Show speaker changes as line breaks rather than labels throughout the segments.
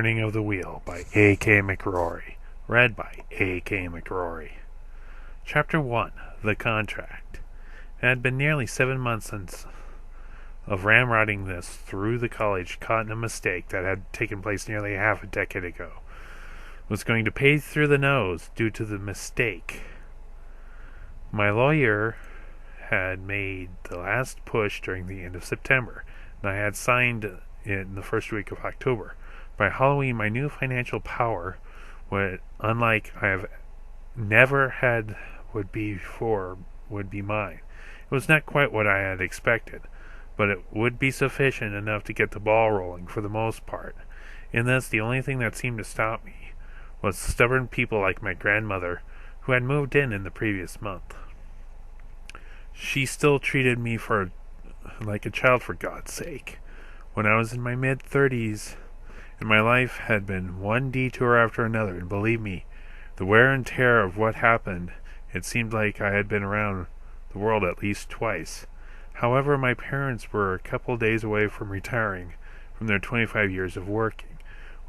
Turning of the Wheel by A.K. McRory. Read by A.K. McRory. Chapter 1. The Contract. It had been nearly 7 months since of ramrodding this through the college caught in a mistake that had taken place nearly half a decade ago. Was going to pay through the nose due to the mistake. My lawyer had made the last push during the end of September, and I had signed in the first week of October. By Halloween, my new financial power, unlike I have never had would be mine. It was not quite what I had expected, but it would be sufficient enough to get the ball rolling for the most part. In this, the only thing that seemed to stop me was stubborn people like my grandmother, who had moved in the previous month. She still treated me like a child, for God's sake. When I was in my mid-30s, and my life had been one detour after another, and believe me, the wear and tear of what happened, it seemed like I had been around the world at least twice. However, my parents were a couple days away from retiring from their 25 years of working.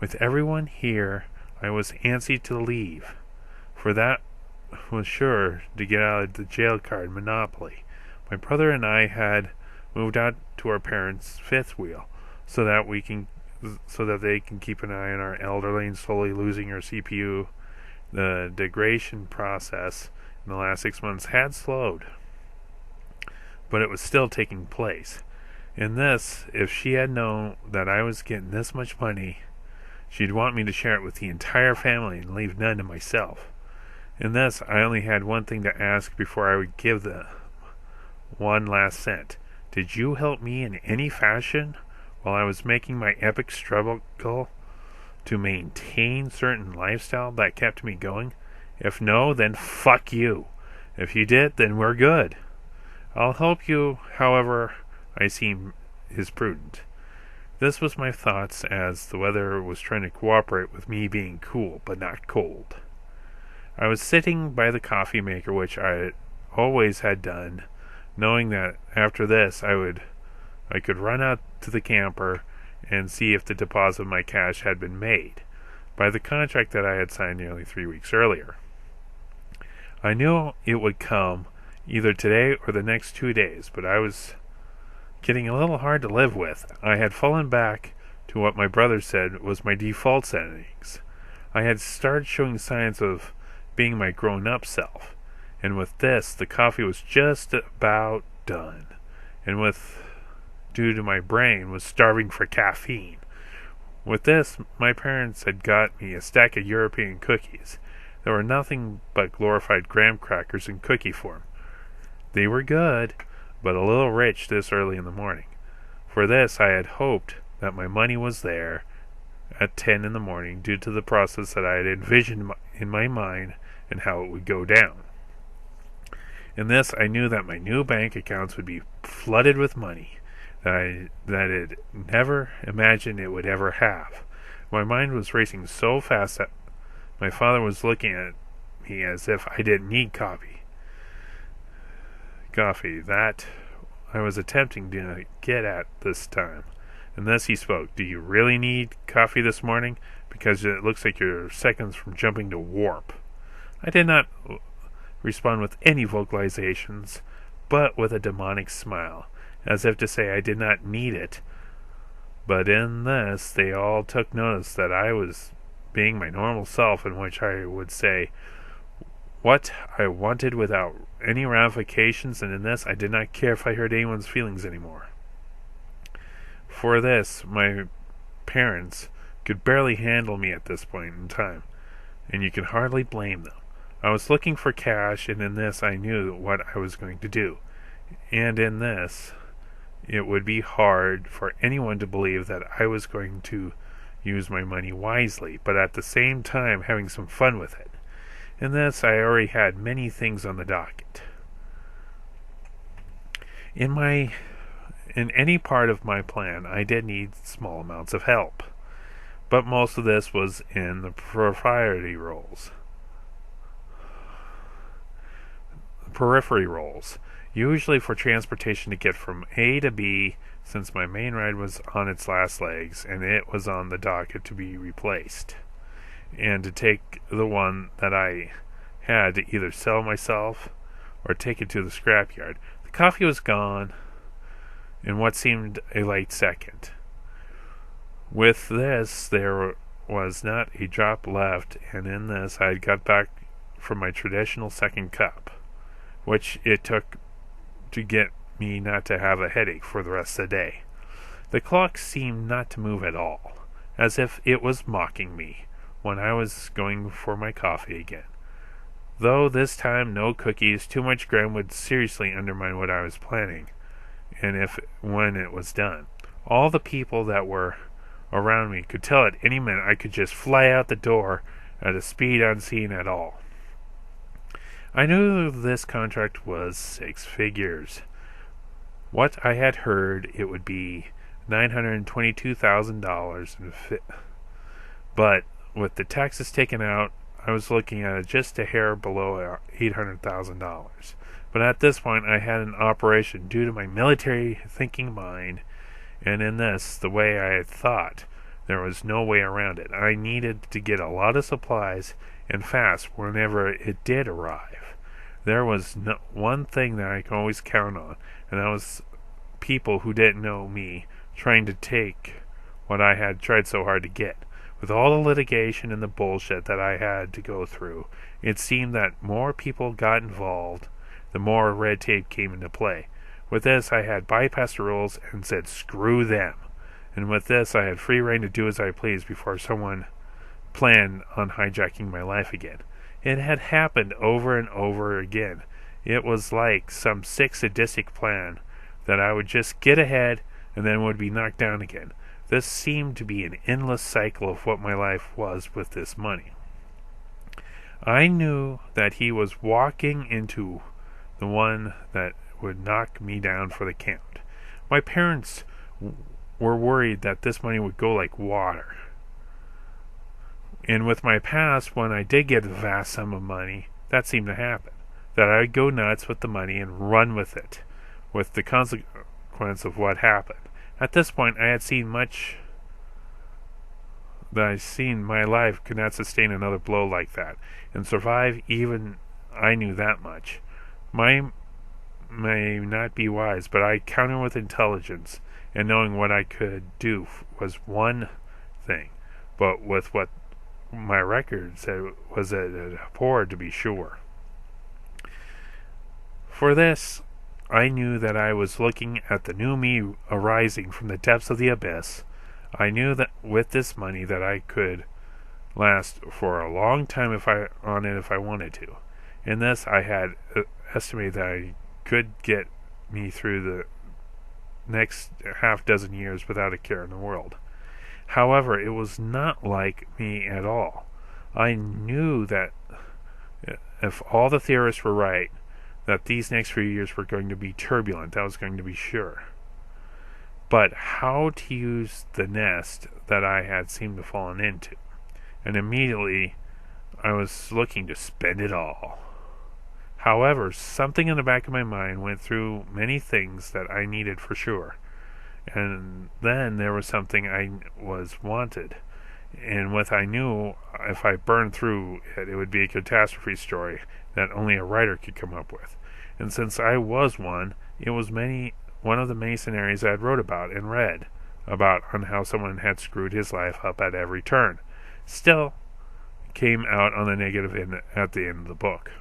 With everyone here, I was antsy to leave, for that was sure to get out of the jail card monopoly. My brother and I had moved out to our parents' fifth wheel, so that they can keep an eye on our elderly and slowly losing our CPU. The degradation process in the last 6 months had slowed, but it was still taking place. In this, if she had known that I was getting this much money, she'd want me to share it with the entire family and leave none to myself. In this, I only had one thing to ask before I would give the one last cent. Did you help me in any fashion while I was making my epic struggle to maintain certain lifestyle that kept me going? If no, then fuck you. If you did, then we're good. I'll help you however I seem is prudent. This was my thoughts as the weather was trying to cooperate with me being cool but not cold. I was sitting by the coffee maker, which I always had done, knowing that after this I could run out to the camper and see if the deposit of my cash had been made by the contract that I had signed nearly 3 weeks earlier. I knew it would come either today or the next 2 days, but I was getting a little hard to live with. I had fallen back to what my brother said was my default settings. I had started showing signs of being my grown-up self, and with this, the coffee was just about done, and due to my brain was starving for caffeine. With this, my parents had got me a stack of European cookies. They were nothing but glorified graham crackers in cookie form. They were good, but a little rich this early in the morning. For this, I had hoped that my money was there at 10 in the morning due to the process that I had envisioned in my mind and how it would go down. In this, I knew that my new bank accounts would be flooded with money that I'd never imagined it would ever have. My mind was racing so fast that my father was looking at me as if I didn't need coffee that I was attempting to get at this time. And thus he spoke. Do you really need coffee this morning? Because it looks like you're seconds from jumping to warp. I did not respond with any vocalizations, but with a demonic smile, as if to say I did not need it. But in this, they all took notice that I was being my normal self, in which I would say what I wanted without any ramifications, and in this, I did not care if I hurt anyone's feelings anymore. For this, my parents could barely handle me at this point in time, and you can hardly blame them. I was looking for cash, and in this, I knew what I was going to do. And in this, it would be hard for anyone to believe that I was going to use my money wisely, but at the same time having some fun with it. In this, I already had many things on the docket. In any part of my plan, I did need small amounts of help, but most of this was in the periphery roles. usually for transportation to get from A to B, since my main ride was on its last legs and it was on the docket to be replaced, and to take the one that I had to either sell myself or take it to the scrapyard. The coffee was gone in what seemed a light second. With this, there was not a drop left, and in this I had got back from my traditional second cup, which it took to get me not to have a headache for the rest of the day. The clock seemed not to move at all, as if it was mocking me when I was going for my coffee again. Though this time no cookies, too much graham would seriously undermine what I was planning, and when it was done. All the people that were around me could tell at any minute I could just fly out the door at a speed unseen at all. I knew this contract was 6 figures. What I had heard, it would be $922,000, but with the taxes taken out, I was looking at it just a hair below $800,000. But at this point, I had an operation due to my military thinking mind, and in this, the way I had thought, there was no way around it. I needed to get a lot of supplies, and fast, whenever it did arrive. There was one thing that I could always count on, and that was people who didn't know me trying to take what I had tried so hard to get. With all the litigation and the bullshit that I had to go through, it seemed that more people got involved, the more red tape came into play. With this, I had bypassed the rules and said, screw them. And with this, I had free rein to do as I pleased before someone planned on hijacking my life again. It had happened over and over again. It was like some sick sadistic plan that I would just get ahead and then would be knocked down again. This seemed to be an endless cycle of what my life was with this money. I knew that he was walking into the one that would knock me down for the count. My parents were worried that this money would go like water. And with my past, when I did get a vast sum of money, that seemed to happen. That I would go nuts with the money and run with it, with the consequence of what happened. At this point, I had seen much that I seen my life could not sustain another blow like that, and survive even. I knew that much. May not be wise, but I counted with intelligence, and knowing what I could do was one thing, but with what my record said was a abhorred to be sure. For this, I knew that I was looking at the new me arising from the depths of the abyss. I knew that with this money that I could last for a long time if I wanted to. In this, I had estimated that I could get me through the next half dozen years without a care in the world. However, it was not like me at all. I knew that if all the theorists were right, that these next few years were going to be turbulent. That was going to be sure. But how to use the nest that I had seemed to fallen into. And immediately I was looking to spend it all. However, something in the back of my mind went through many things that I needed for sure. And then there was something I was wanted. And what I knew, if I burned through it, it would be a catastrophe story that only a writer could come up with. And since I was one, it was one of the many scenarios I had wrote about and read about on how someone had screwed his life up at every turn. Still, came out on the negative at the end of the book.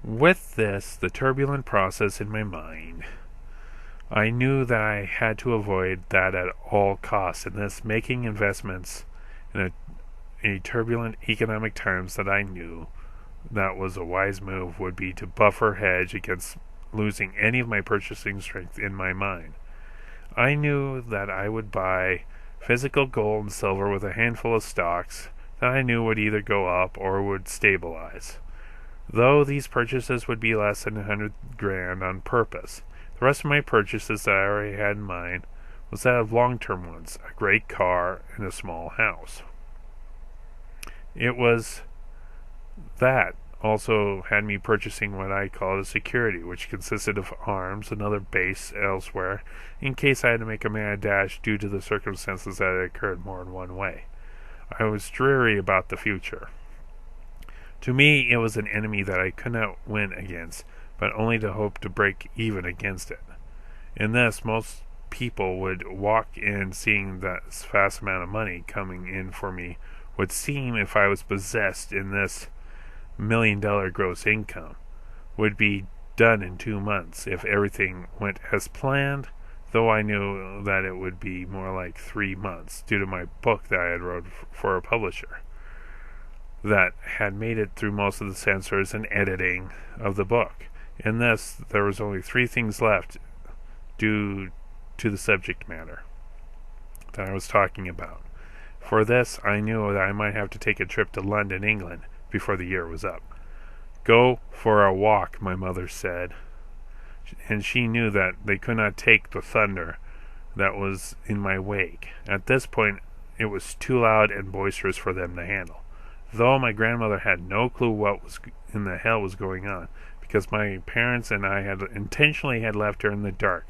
With this, the turbulent process in my mind, I knew that I had to avoid that at all costs, and thus making investments in a turbulent economic times that I knew that was a wise move would be to buffer hedge against losing any of my purchasing strength in my mind. I knew that I would buy physical gold and silver with a handful of stocks that I knew would either go up or would stabilize. Though these purchases would be less than $100,000 on purpose. The rest of my purchases that I already had in mind was that of long-term ones, a great car and a small house. It was that also had me purchasing what I called a security, which consisted of arms, another base elsewhere, in case I had to make a mad dash due to the circumstances that had occurred more than one way. I was dreary about the future. To me, it was an enemy that I could not win against, but only to hope to break even against it. In this, most people would walk in seeing that vast amount of money coming in for me would seem, if I was possessed in this $1 million gross income, would be done in 2 months if everything went as planned, though I knew that it would be more like 3 months due to my book that I had wrote for a publisher that had made it through most of the censors and editing of the book. In this, there was only 3 things left due to the subject matter that I was talking about. For this, I knew that I might have to take a trip to London, England, before the year was up. Go for a walk, my mother said, and she knew that they could not take the thunder that was in my wake. At this point, it was too loud and boisterous for them to handle, though my grandmother had no clue what was in the hell was going on, because my parents and I had intentionally had left her in the dark,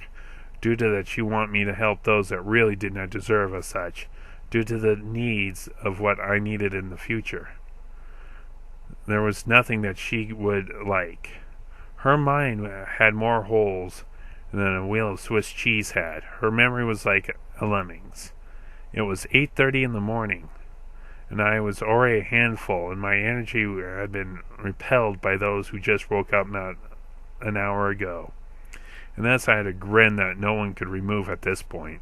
due to that she wanted me to help those that really did not deserve as such, due to the needs of what I needed in the future. There was nothing that she would like. Her mind had more holes than a wheel of Swiss cheese had. Her memory was like a lemming's. It was 8:30 in the morning, and I was already a handful, and my energy had been repelled by those who just woke up not an hour ago. And thus I had a grin that no one could remove at this point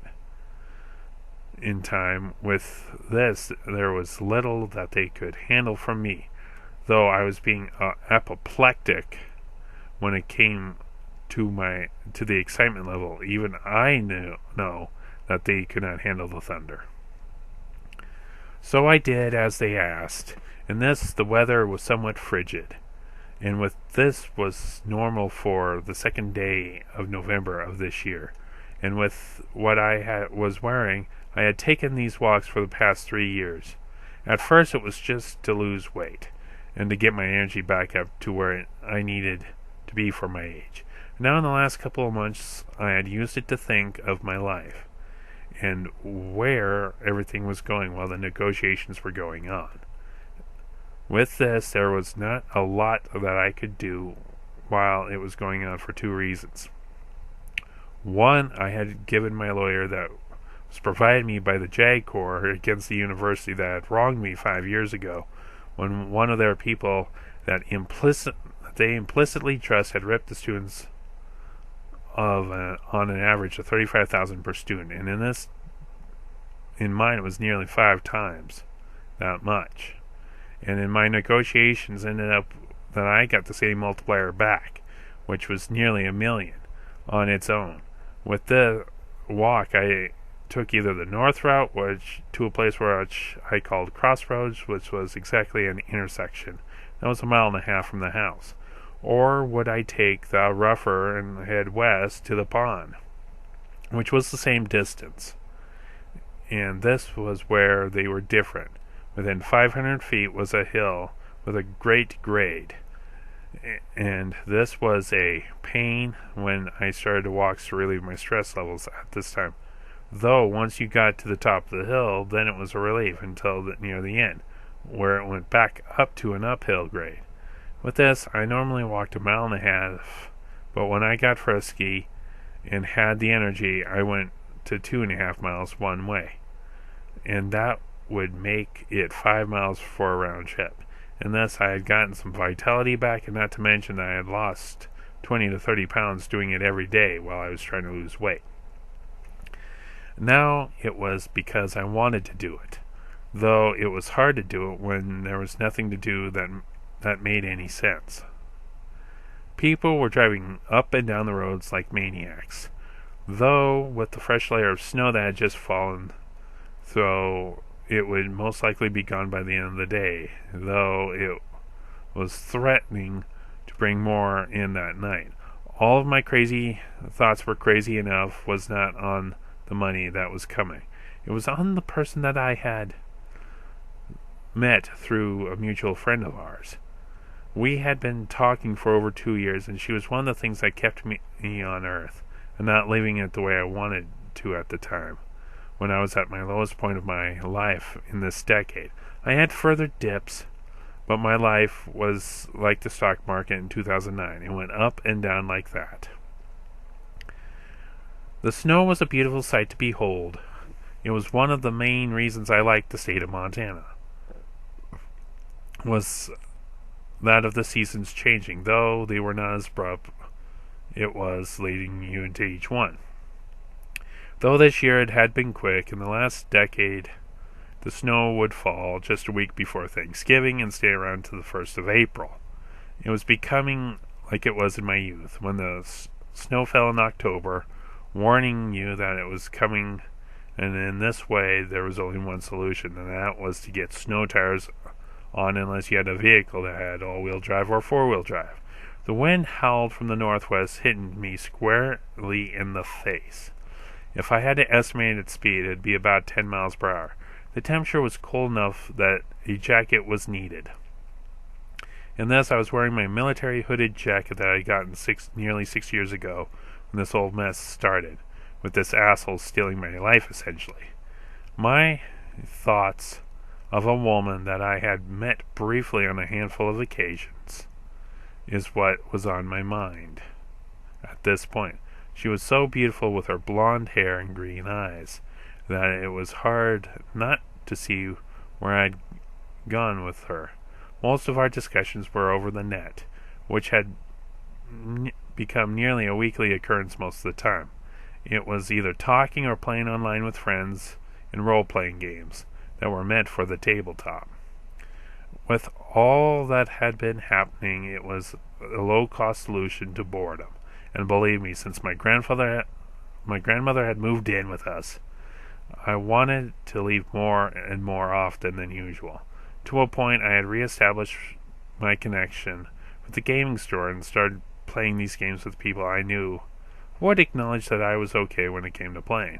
in time. With this, there was little that they could handle from me, though I was being apoplectic when it came to the excitement level. Even I know that they could not handle the thunder. So I did as they asked. In this, the weather was somewhat frigid, and with this was normal for the second day of November of this year. And with what I was wearing, I had taken these walks for the past 3 years. At first, it was just to lose weight and to get my energy back up to where I needed to be for my age. Now, in the last couple of months, I had used it to think of my life and where everything was going while the negotiations were going on. With this, there was not a lot that I could do while it was going on for 2 reasons. One, I had given my lawyer that was provided me by the JAG Corps against the university that had wronged me 5 years ago, when one of their people that they implicitly trust had ripped the students of on an average of $35,000 per student, and in mine it was nearly 5 times that much. And in my negotiations, ended up that I got the same multiplier back, which was nearly $1 million on its own. With the walk, I took either the north route, which to a place which I called Crossroads, which was exactly an intersection. That was 1.5 miles from the house. Or would I take the rougher and head west to the pond, which was the same distance. And this was where they were different. Within 500 feet was a hill with a great grade, and this was a pain when I started to walk to relieve my stress levels at this time. Though once you got to the top of the hill, then it was a relief until near the end, where it went back up to an uphill grade. With this, I normally walked 1.5 miles, but when I got frisky and had the energy, I went to 2.5 miles one way, and that would make it 5 miles for a round trip. And thus I had gotten some vitality back, and not to mention that I had lost 20 to 30 pounds doing it every day while I was trying to lose weight. Now it was because I wanted to do it, though it was hard to do it when there was nothing to do that made any sense. People were driving up and down the roads like maniacs, though with the fresh layer of snow that had just fallen, so it would most likely be gone by the end of the day, though it was threatening to bring more in that night. All of my crazy thoughts were crazy enough was not on the money that was coming. It was on the person that I had met through a mutual friend of ours. We had been talking for over 2 years, and she was one of the things that kept me on Earth, and not living it the way I wanted to at the time, when I was at my lowest point of my life in this decade. I had further dips, but my life was like the stock market in 2009. It went up and down like that. The snow was a beautiful sight to behold. It was one of the main reasons I liked the state of Montana, was that of the seasons changing, though they were not as abrupt it was leading you into each one. Though this year it had been quick, in the last decade the snow would fall just a week before Thanksgiving and stay around to the 1st of April. It was becoming like it was in my youth, when the snow fell in October, warning you that it was coming, and in this way there was only one solution, and that was to get snow tires on unless you had a vehicle that had all-wheel drive or four-wheel drive. The wind howled from the northwest, hitting me squarely in the face. If I had to estimate its speed, it would be about 10 miles per hour. The temperature was cold enough that a jacket was needed. In this, I was wearing my military hooded jacket that I had gotten nearly 6 years ago, when this old mess started, with this asshole stealing my life, essentially. My thoughts of a woman that I had met briefly on a handful of occasions is what was on my mind at this point. She was so beautiful with her blonde hair and green eyes that it was hard not to see where I'd gone with her. Most of our discussions were over the net, which had become nearly a weekly occurrence most of the time. It was either talking or playing online with friends in role-playing games that were meant for the tabletop. With all that had been happening, it was a low-cost solution to boredom. And believe me, since my grandmother had moved in with us, I wanted to leave more and more often than usual. To a point, I had reestablished my connection with the gaming store and started playing these games with people I knew would acknowledge that I was okay when it came to playing,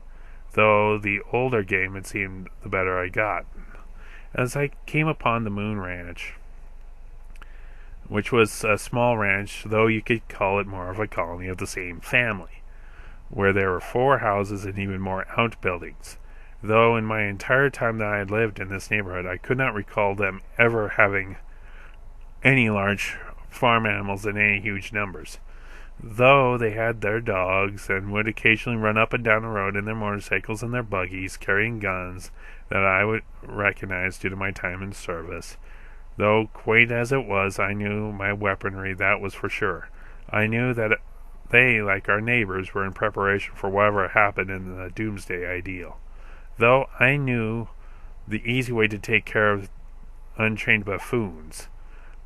though the older game it seemed the better I got. As I came upon the Moon Ranch, which was a small ranch, though you could call it more of a colony of the same family, where there were 4 houses and even more outbuildings, though in my entire time that I had lived in this neighborhood I could not recall them ever having any large farm animals in any huge numbers, though they had their dogs and would occasionally run up and down the road in their motorcycles and their buggies, carrying guns that I would recognize due to my time in service. Though quaint as it was, I knew my weaponry, that was for sure. I knew that they, like our neighbors, were in preparation for whatever happened in the doomsday ideal. Though I knew the easy way to take care of untrained buffoons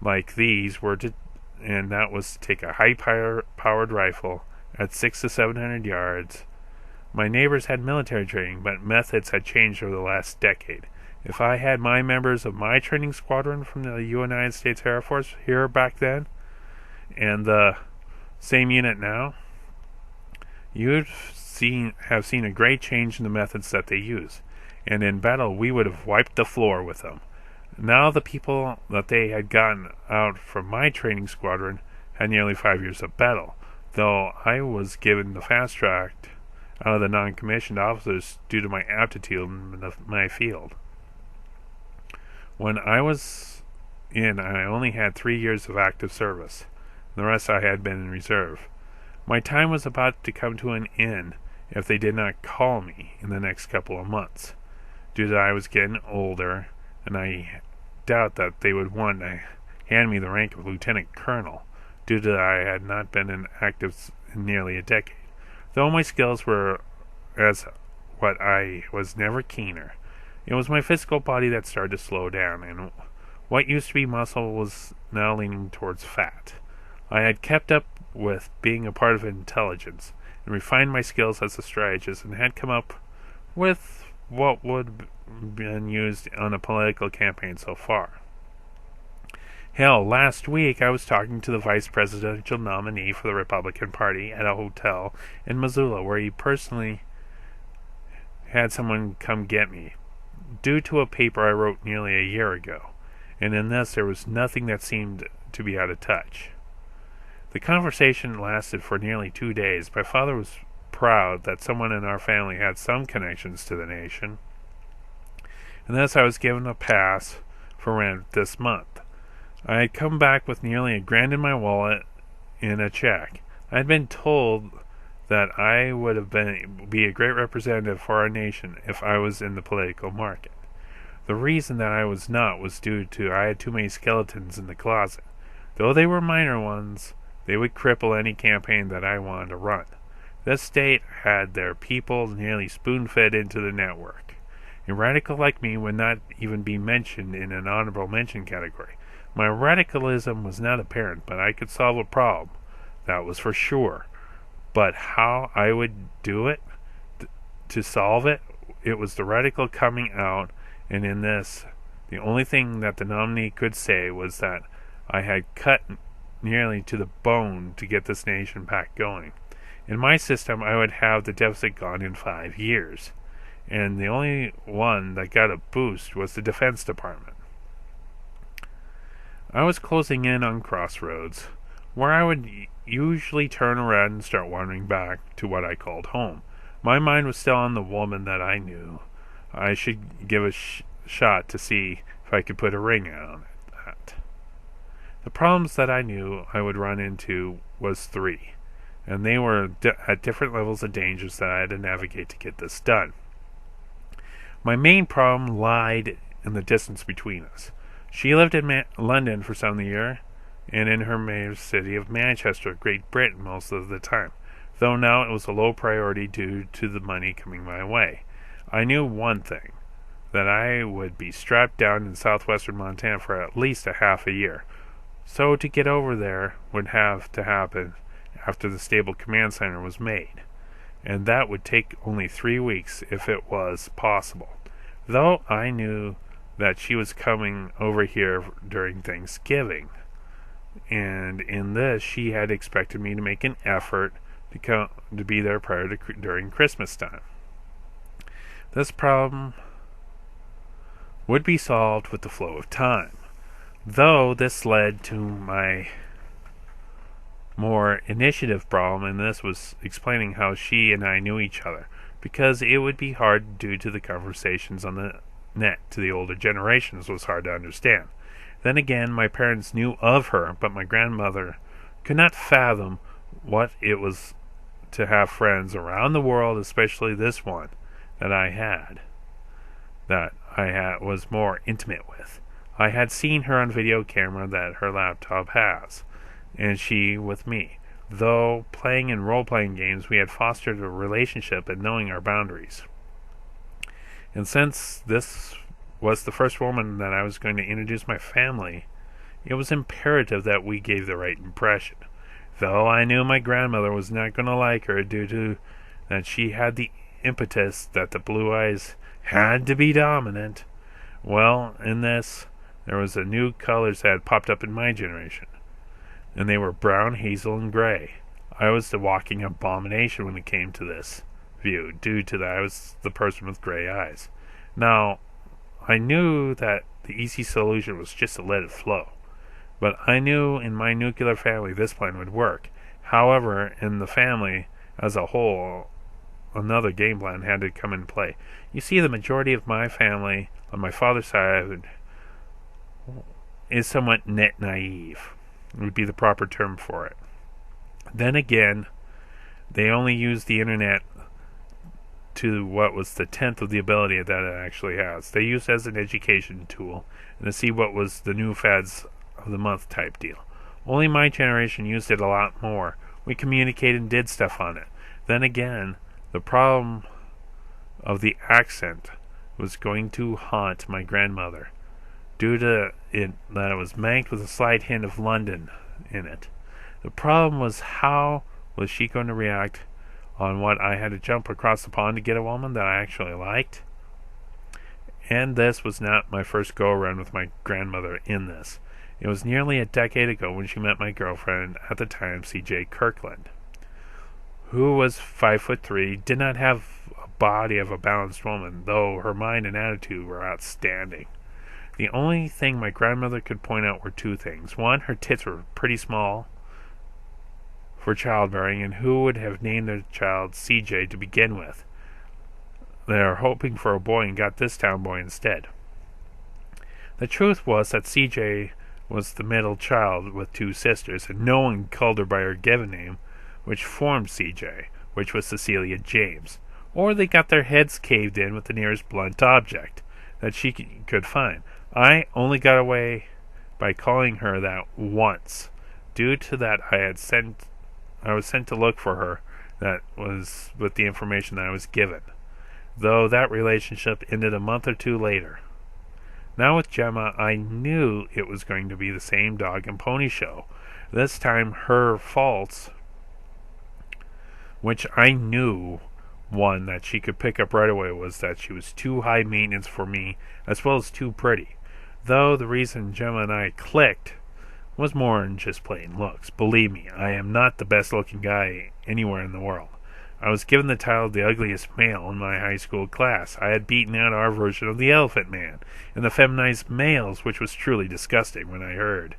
like these and that was to take a high-powered rifle at 600 to 700 yards. My neighbors had military training, but methods had changed over the last decade. If I had my members of my training squadron from the United States Air Force here back then, and the same unit now, you'd have seen a great change in the methods that they use, and in battle we would have wiped the floor with them. Now the people that they had gotten out from my training squadron had nearly 5 years of battle, though I was given the fast track out of the non-commissioned officers due to my aptitude in my field. When I was in, I only had 3 years of active service. The rest I had been in reserve. My time was about to come to an end if they did not call me in the next couple of months, due to I was getting older, and I doubt that they would want to hand me the rank of lieutenant colonel, due to I had not been in active in nearly a decade. Though my skills were as what I was never keener, it was my physical body that started to slow down, and what used to be muscle was now leaning towards fat. I had kept up with being a part of intelligence, and refined my skills as a strategist, and had come up with what would have been used on a political campaign so far. Hell, last week I was talking to the vice presidential nominee for the Republican Party at a hotel in Missoula, where he personally had someone come get me, due to a paper I wrote nearly a year ago, and in this there was nothing that seemed to be out of touch. The conversation lasted for nearly 2 days. My father was proud that someone in our family had some connections to the nation, and thus I was given a pass for rent this month. I had come back with nearly $1,000 in my wallet in a check. I had been told that I would have be a great representative for our nation if I was in the political market. The reason that I was not was due to I had too many skeletons in the closet. Though they were minor ones, they would cripple any campaign that I wanted to run. This state had their people nearly spoon-fed into the network. A radical like me would not even be mentioned in an honorable mention category. My radicalism was not apparent, but I could solve a problem. That was for sure. But how I would do it, to solve it, it was the radical coming out, and in this, the only thing that the nominee could say was that I had cut nearly to the bone to get this nation back going. In my system, I would have the deficit gone in 5 years, and the only one that got a boost was the Defense Department. I was closing in on crossroads, where I would usually turn around and start wandering back to what I called home. My mind was still on the woman that I knew. I should give a shot to see if I could put a ring on that. The problems that I knew I would run into was 3, and they were at different levels of dangers that I had to navigate to get this done. My main problem lied in the distance between us. She lived in London for some of the year, and in her main city of Manchester, Great Britain, most of the time, though now it was a low priority due to the money coming my way. I knew one thing, that I would be strapped down in southwestern Montana for at least a half a year. So to get over there would have to happen after the stable command center was made, and that would take only 3 weeks if it was possible. Though I knew that she was coming over here during Thanksgiving, and in this she had expected me to make an effort to be there prior to during Christmas time. This problem would be solved with the flow of time, though this led to my more initiative problem, and this was explaining how she and I knew each other, because it would be hard due to the conversations on the net to the older generations was hard to understand. Then again, my parents knew of her, but my grandmother could not fathom what it was to have friends around the world, especially this one that I was more intimate with. I had seen her on video camera that her laptop has, and she with me. Though playing in role-playing games, we had fostered a relationship and knowing our boundaries. And since this was the first woman that I was going to introduce my family, it was imperative that we gave the right impression. Though I knew my grandmother was not going to like her due to that she had the impetus that the blue eyes had to be dominant. Well, in this, there was a new colors that had popped up in my generation, and they were brown, hazel, and gray. I was the walking abomination when it came to this view, due to that I was the person with gray eyes. Now, I knew that the easy solution was just to let it flow, but I knew in my nuclear family this plan would work. However, in the family as a whole, another game plan had to come into play. You see, the majority of my family on my father's side is somewhat net naive, would be the proper term for it. Then again, they only use the internet to what was the 10th of the ability that it actually has. They use it as an education tool and to see what was the new fads of the month type deal. Only my generation used it a lot more. We communicated and did stuff on it. Then again, the problem of the accent was going to haunt my grandmother, due to it that it was manked with a slight hint of London in it. The problem was, how was she going to react on what I had to jump across the pond to get a woman that I actually liked? And this was not my first go-around with my grandmother in this. It was nearly a decade ago when she met my girlfriend at the time, C.J. Kirkland, who was 5'3", did not have a body of a balanced woman, though her mind and attitude were outstanding. The only thing my grandmother could point out were two things. One, her tits were pretty small for childbearing, and who would have named their child CJ to begin with? They were hoping for a boy and got this town boy instead. The truth was that CJ was the middle child with two sisters, and no one called her by her given name, which formed CJ, which was Cecilia James. Or they got their heads caved in with the nearest blunt object that she could find. I only got away by calling her that once. Due to that, I was sent to look for her. That was with the information that I was given, though that relationship ended a month or two later. Now with Gemma, I knew it was going to be the same dog and pony show. This time her faults, which I knew one that she could pick up right away, was that she was too high maintenance for me, as well as too pretty. Though the reason Gemma and I clicked was more than just plain looks. Believe me, I am not the best looking guy anywhere in the world. I was given the title of the ugliest male in my high school class. I had beaten out our version of the Elephant Man and the feminized males, which was truly disgusting when I heard.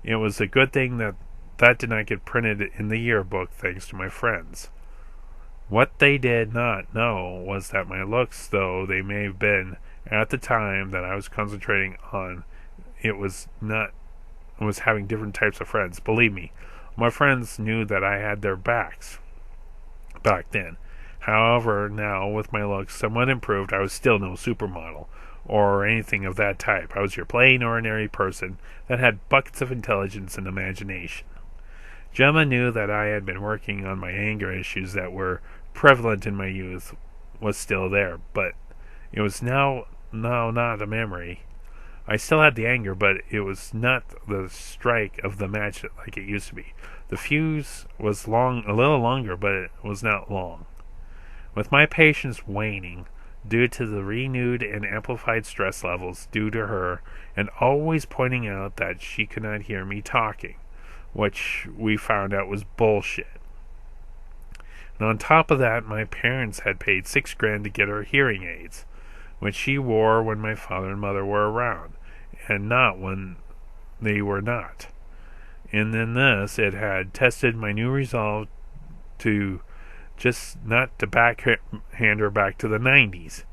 It was a good thing that did not get printed in the yearbook, thanks to my friends. What they did not know was that my looks, though they may have been at the time that I was concentrating on, was having different types of friends. Believe me, my friends knew that I had their backs back then. However, now, with my looks somewhat improved, I was still no supermodel or anything of that type. I was your plain, ordinary person that had buckets of intelligence and imagination. Gemma knew that I had been working on my anger issues that were prevalent in my youth was still there, but it was now not a memory. I still had the anger, but it was not the strike of the match like it used to be. The fuse was a little longer, but it was not long. With my patience waning, due to the renewed and amplified stress levels due to her, and always pointing out that she could not hear me talking, which we found out was bullshit. And on top of that, my parents had paid $6,000 to get her hearing aids, which she wore when my father and mother were around, and not when they were not. And in this, it had tested my new resolve to just not to backhand her back to the 90s.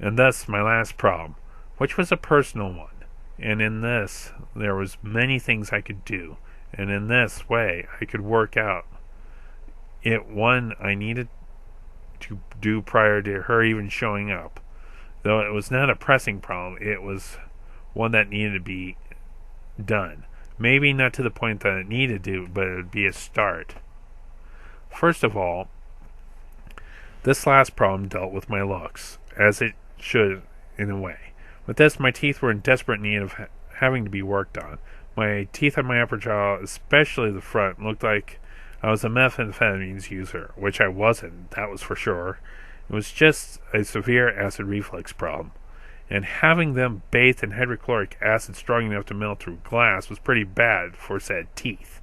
And thus my last problem, which was a personal one. And in this, there was many things I could do. And in this way, I could work out one I needed to do prior to her even showing up. Though it was not a pressing problem, it was one that needed to be done. Maybe not to the point that it needed to, but it would be a start. First of all, this last problem dealt with my looks, as it should in a way. With this, my teeth were in desperate need of having to be worked on. My teeth on my upper jaw, especially the front, looked like I was a methamphetamines user, which I wasn't, that was for sure. It was just a severe acid reflux problem. And having them bathed in hydrochloric acid strong enough to melt through glass was pretty bad for said teeth.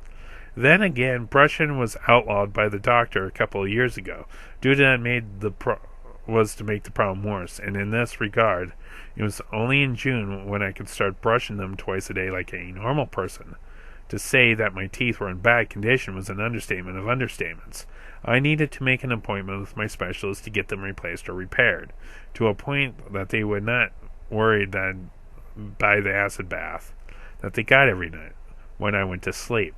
Then again, brushing was outlawed by the doctor a couple of years ago. Due to that was to make the problem worse, and in this regard, it was only in June when I could start brushing them twice a day like a normal person. To say that my teeth were in bad condition was an understatement of understatements. I needed to make an appointment with my specialist to get them replaced or repaired, to a point that they would not worry that by the acid bath that they got every night when I went to sleep.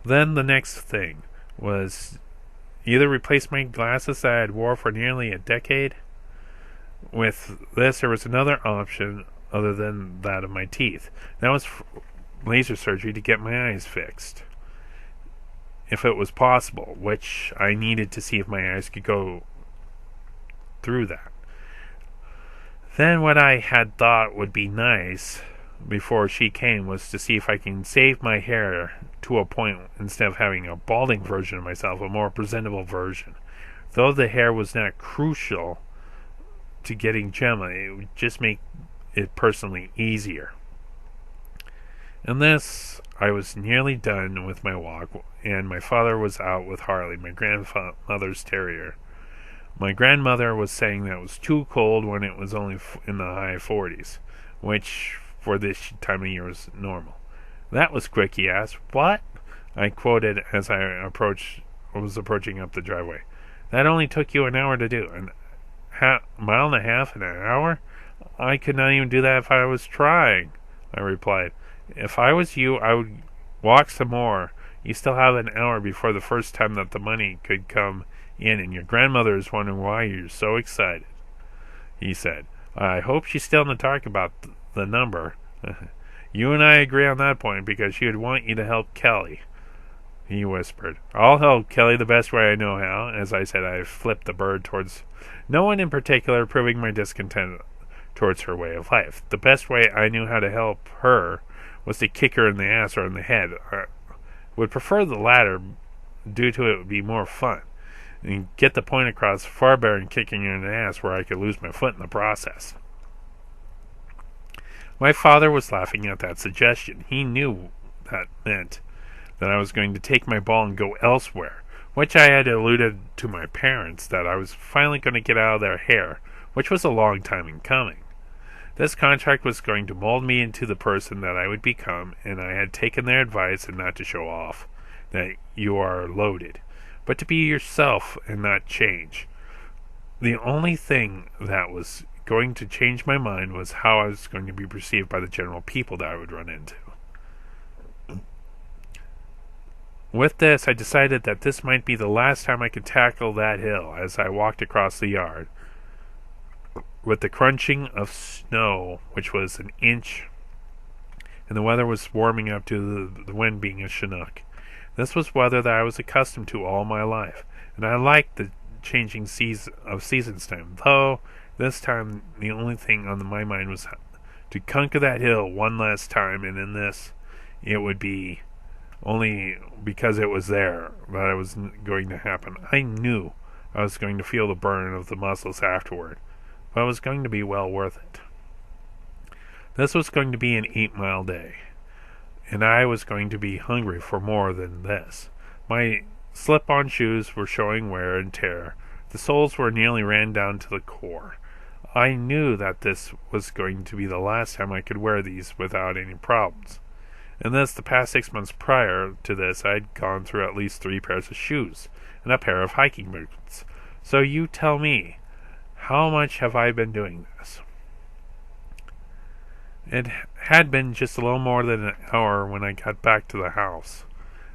Then the next thing was either replace my glasses that I had wore for nearly a decade. With this, there was another option other than that of my teeth. That was laser surgery to get my eyes fixed, if it was possible, which I needed to see if my eyes could go through that. Then what I had thought would be nice before she came was to see if I can save my hair to a point, instead of having a balding version of myself, a more presentable version. Though the hair was not crucial to getting Gemma, it would just make it personally easier. And this, I was nearly done with my walk, and my father was out with Harley, my grandmother's terrier. My grandmother was saying that it was too cold when it was only in the high 40s. which for this time of year was normal. "That was quick," he asked. "What?" I quoted as I was approaching up the driveway. "That only took you an hour to do. Mile and a half in an hour? I could not even do that if I was trying," I replied. "If I was you, I would walk some more. You still have an hour before the first time that the money could come in, and your grandmother is wondering why you're so excited," he said. "I hope she's still in the dark about the number." "You and I agree on that point, because she would want you to help Kelly," he whispered. "I'll help Kelly the best way I know how." As I said, I flipped the bird towards no one in particular, proving my discontent towards her way of life. The best way I knew how to help her was to kick her in the ass or in the head. I would prefer the latter, due to it would be more fun, and get the point across far better than kicking her in the ass, where I could lose my foot in the process. My father was laughing at that suggestion. He knew that meant that I was going to take my ball and go elsewhere, which I had alluded to my parents that I was finally going to get out of their hair, which was a long time in coming. This contract was going to mold me into the person that I would become, and I had taken their advice, and not to show off that you are loaded, but to be yourself and not change. The only thing that was going to change my mind was how I was going to be perceived by the general people that I would run into. With this, I decided that this might be the last time I could tackle that hill. As I walked across the yard, with the crunching of snow, which was an inch, and the weather was warming up to the wind being a chinook. This was weather that I was accustomed to all my life, and I liked the changing seasons time, though this time the only thing on my mind was to conquer that hill one last time, and in this it would be only because it was there that it was going to happen. I knew I was going to feel the burn of the muscles afterward, but it was going to be well worth it. This was going to be an 8-mile day, and I was going to be hungry for more than this. My slip-on shoes were showing wear and tear. The soles were nearly ran down to the core. I knew that this was going to be the last time I could wear these without any problems. And thus, the past 6 months prior to this, I had gone through at least 3 pairs of shoes and a pair of hiking boots. So you tell me, how much have I been doing this? It had been just a little more than an hour when I got back to the house,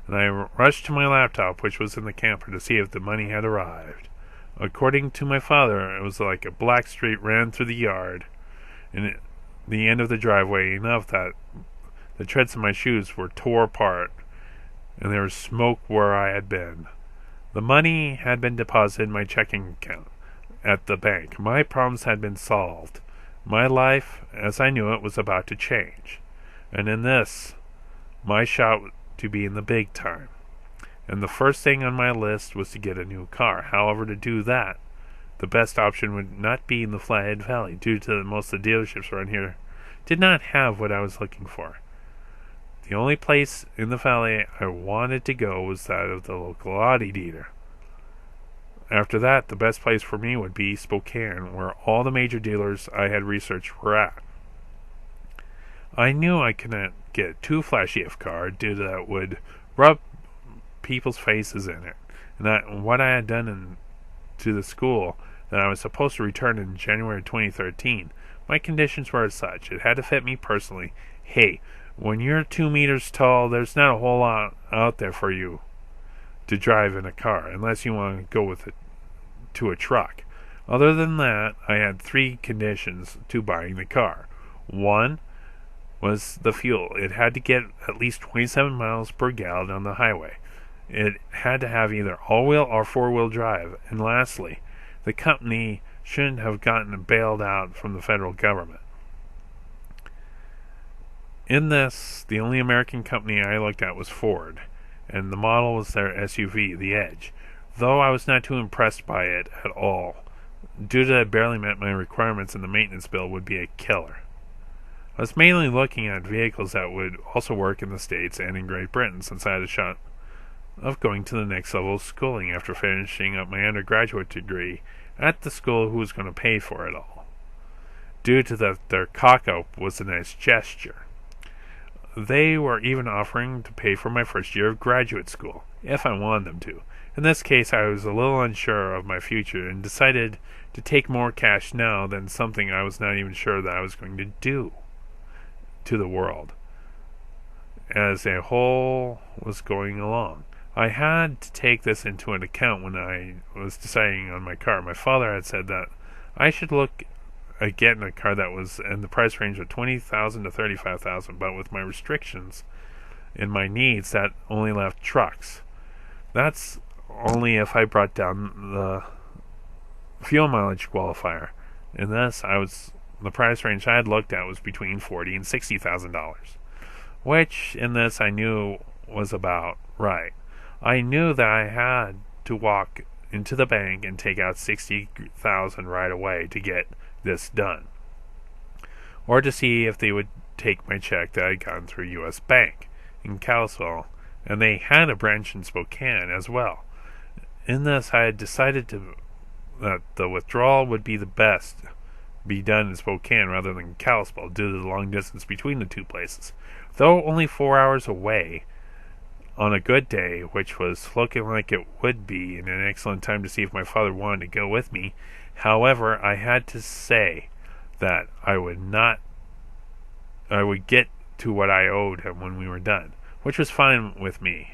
and I rushed to my laptop, which was in the camper, to see if the money had arrived. According to my father, it was like a black streak ran through the yard and the end of the driveway, enough that the treads of my shoes were tore apart, and there was smoke where I had been. The money had been deposited in my checking account at the bank. My problems had been solved. My life, as I knew it, was about to change, and in this, my shot to be in the big time. And the first thing on my list was to get a new car. However, to do that, the best option would not be in the Flathead Valley, due to most of the dealerships around here did not have what I was looking for. The only place in the valley I wanted to go was that of the local Audi dealer. After that, the best place for me would be Spokane, where all the major dealers I had researched were at. I knew I could not get too flashy of car, due to that would rub people's faces in it, and what I had done to the school that I was supposed to return in January 2013, my conditions were as such. It had to fit me personally. Hey, when you're 2 meters tall, there's not a whole lot out there for you to drive in a car, unless you want to go with it to a truck. Other than that, I had 3 conditions to buying the car. One was the fuel. It had to get at least 27 miles per gallon on the highway. It had to have either all-wheel or 4-wheel drive. And lastly, the company shouldn't have gotten bailed out from the federal government. In this, the only American company I looked at was Ford, and the model was their SUV, the Edge, though I was not too impressed by it at all, due to it barely met my requirements, and the maintenance bill would be a killer. I was mainly looking at vehicles that would also work in the States and in Great Britain, since I had a shot of going to the next level of schooling after finishing up my undergraduate degree at the school who was going to pay for it all. due to their cock-up was a nice gesture. They were even offering to pay for my first year of graduate school, if I wanted them to. In this case, I was a little unsure of my future and decided to take more cash now than something I was not even sure that I was going to do to the world as a whole was going along. I had to take this into an account when I was deciding on my car. My father had said that I should look at getting a car that was in the price range of $20,000 to $35,000, but with my restrictions and my needs, that only left trucks. That's only if I brought down the fuel mileage qualifier. In this, the price range I had looked at was between $40,000 and $60,000, which in this I knew was about right. I knew that I had to walk into the bank and take out $60,000 right away to get this done, or to see if they would take my check that I'd gotten through U.S. Bank in Kalispell, and they had a branch in Spokane as well. In this, I had decided that the withdrawal would be done in Spokane rather than Kalispell due to the long distance between the two places. Though only 4 hours away, on a good day, which was looking like it would be, and an excellent time to see if my father wanted to go with me. However, I had to say that I would get to what I owed him when we were done, which was fine with me.